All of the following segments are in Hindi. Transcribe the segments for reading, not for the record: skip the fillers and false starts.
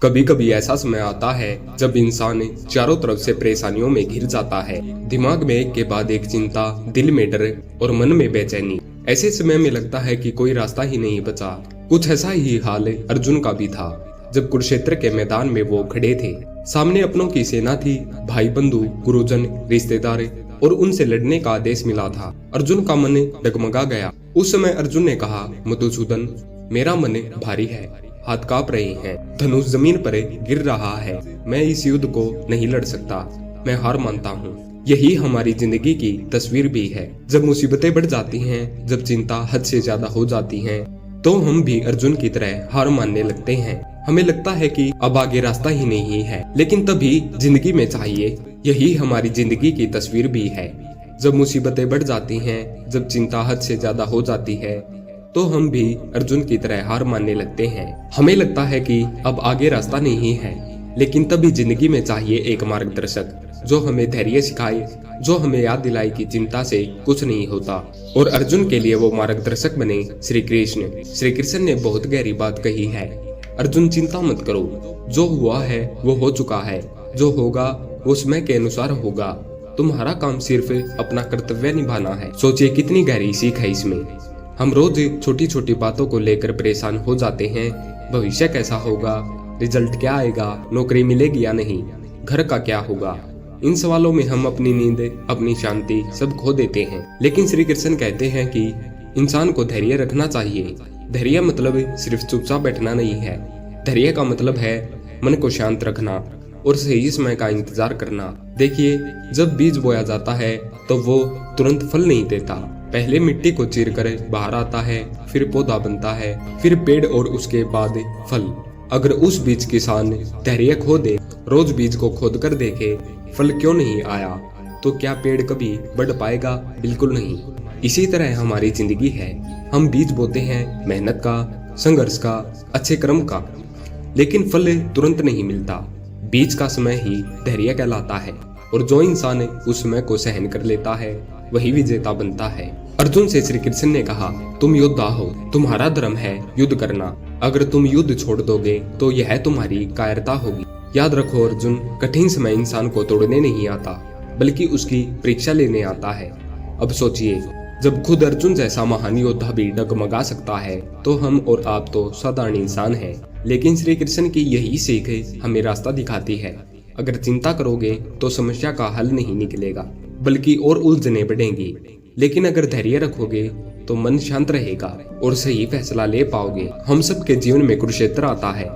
कभी कभी ऐसा समय आता है जब इंसान चारों तरफ से परेशानियों में घिर जाता है। दिमाग में एक के बाद एक चिंता, दिल में डर और मन में बेचैनी। ऐसे समय में लगता है कि कोई रास्ता ही नहीं बचा। कुछ ऐसा ही हाल अर्जुन का भी था जब कुरुक्षेत्र के मैदान में वो खड़े थे। सामने अपनों की सेना थी, भाई बंधु, गुरुजन, रिश्तेदार और उनसे लड़ने का आदेश मिला था। अर्जुन का मन डगमगा गया। उस समय अर्जुन ने कहा, मधुसूदन, मेरा मन भारी है, हाथ कांप रहे हैं, धनुष जमीन पर गिर रहा है, मैं इस युद्ध को नहीं लड़ सकता, मैं हार मानता हूँ। यही हमारी जिंदगी की तस्वीर भी है। जब मुसीबतें बढ़ जाती हैं, जब चिंता हद से ज्यादा हो जाती है, तो हम भी अर्जुन की तरह हार मानने लगते हैं। हमें लगता है कि अब आगे रास्ता ही नहीं है, लेकिन तभी जिंदगी में चाहिए। यही हमारी जिंदगी की तस्वीर भी है। जब मुसीबतें बढ़ जाती हैं, जब चिंता हद से ज्यादा हो जाती है, तो हम भी अर्जुन की तरह हार मानने लगते हैं। हमें लगता है कि अब आगे रास्ता नहीं है, लेकिन तभी जिंदगी में चाहिए एक मार्गदर्शक जो हमें धैर्य सिखाए, जो हमें याद दिलाए कि चिंता से कुछ नहीं होता। और अर्जुन के लिए वो मार्गदर्शक बने श्री कृष्ण। श्री कृष्ण ने बहुत गहरी बात कही है, अर्जुन चिंता मत करो, जो हुआ है वो हो चुका है, जो होगा वो समय के अनुसार होगा। तुम्हारा काम सिर्फ अपना कर्तव्य निभाना है। सोचिए कितनी गहरी सीख है इसमें। हम रोज छोटी छोटी बातों को लेकर परेशान हो जाते हैं। भविष्य कैसा होगा, रिजल्ट क्या आएगा, नौकरी मिलेगी या नहीं, घर का क्या होगा, इन सवालों में हम अपनी नींद, अपनी शांति सब खो देते हैं। लेकिन श्री कृष्ण कहते हैं कि इंसान को धैर्य रखना चाहिए। धैर्य मतलब सिर्फ चुपचाप बैठना नहीं है। धैर्य का मतलब है मन को शांत रखना और सही समय का इंतजार करना। देखिए, जब बीज बोया जाता है तो वो तुरंत फल नहीं देता। पहले मिट्टी को चीरकर बाहर आता है, फिर पौधा बनता है, फिर पेड़ और उसके बाद फल। अगर उस बीज किसान धैर्य खो दे, रोज बीज को खोद कर देखे फल क्यों नहीं आया, तो क्या पेड़ कभी बढ़ पाएगा? बिल्कुल नहीं। इसी तरह हमारी जिंदगी है। हम बीज बोते हैं मेहनत का, संघर्ष का, अच्छे कर्म का, लेकिन फल तुरंत नहीं मिलता। बीज का समय ही धैर्य कहलाता है, और जो इंसान उस समय को सहन कर लेता है वही विजेता बनता है। अर्जुन से श्री कृष्ण ने कहा, तुम योद्धा हो, तुम्हारा धर्म है युद्ध करना। अगर तुम युद्ध छोड़ दोगे तो यह तुम्हारी कायरता होगी। याद रखो अर्जुन, कठिन समय इंसान को तोड़ने नहीं आता, बल्कि उसकी परीक्षा लेने आता है। अब सोचिए, जब खुद अर्जुन जैसा महान योद्धा भी डगमगा सकता है, तो हम और आप तो साधारण इंसान हैं। लेकिन श्री कृष्ण की यही सीख हमें रास्ता दिखाती है। अगर चिंता करोगे तो समस्या का हल नहीं निकलेगा, बल्कि और उलझने बढ़ेंगी। लेकिन अगर धैर्य रखोगे तो मन शांत रहेगा और सही फैसला ले पाओगे। हम सबके जीवन में कुरुक्षेत्र आता है।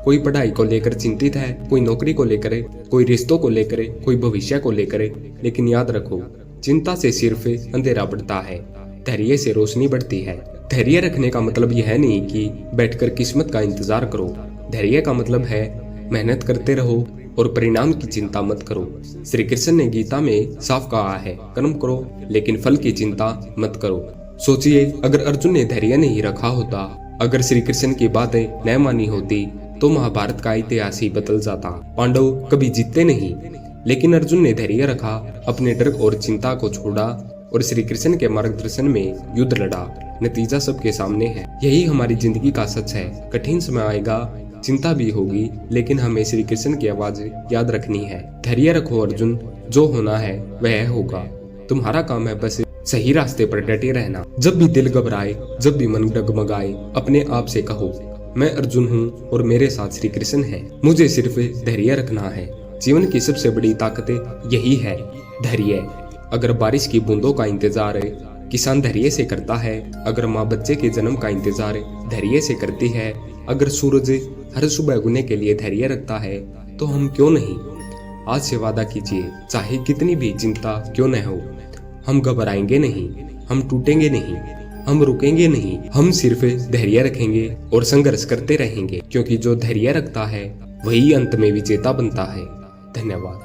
कोई पढ़ाई को लेकर चिंतित है, कोई नौकरी को लेकर, कोई रिश्तों को लेकर, कोई भविष्य को लेकर। लेकिन याद रखो, चिंता से सिर्फ अंधेरा बढ़ता है, धैर्य से रोशनी बढ़ती है। धैर्य रखने का मतलब यह नहीं कि बैठकर किस्मत का इंतजार करो। धैर्य का मतलब है मेहनत करते रहो और परिणाम की चिंता मत करो। श्री कृष्ण ने गीता में साफ कहा है, कर्म करो लेकिन फल की चिंता मत करो। सोचिए, अगर अर्जुन ने धैर्य नहीं रखा होता, अगर श्री कृष्ण की बातें न मानी होती, तो महाभारत का इतिहास ही बदल जाता। पांडव कभी जीतते नहीं, लेकिन अर्जुन ने धैर्य रखा, अपने डर और चिंता को छोड़ा और श्री कृष्ण के मार्गदर्शन में युद्ध लड़ा। नतीजा सबके सामने है। यही हमारी जिंदगी का सच है। कठिन समय आएगा, चिंता भी होगी, लेकिन हमें श्री कृष्ण की आवाज याद रखनी है। धैर्य रखो अर्जुन, जो होना है वह होगा। तुम्हारा काम है बस सही रास्ते पर डटे रहना। जब भी दिल घबराए, जब भी मन डगमगाए, अपने आप से कहो, मैं अर्जुन हूँ और मेरे साथ श्री कृष्ण है। मुझे सिर्फ धैर्य रखना है। जीवन की सबसे बड़ी ताकत यही है, धैर्य। अगर बारिश की बूंदों का इंतजार किसान धैर्य से करता है, अगर माँ बच्चे के जन्म का इंतजार धैर्य से करती है, अगर सूरज हर सुबह उगने के लिए धैर्य रखता है, तो हम क्यों नहीं। आज से वादा कीजिए, चाहे कितनी भी चिंता क्यों न हो, हम घबराएंगे नहीं, हम टूटेंगे नहीं, हम रुकेंगे नहीं। हम सिर्फ धैर्य रखेंगे और संघर्ष करते रहेंगे, क्योंकि जो धैर्य रखता है वही अंत में विजेता बनता है। धन्यवाद।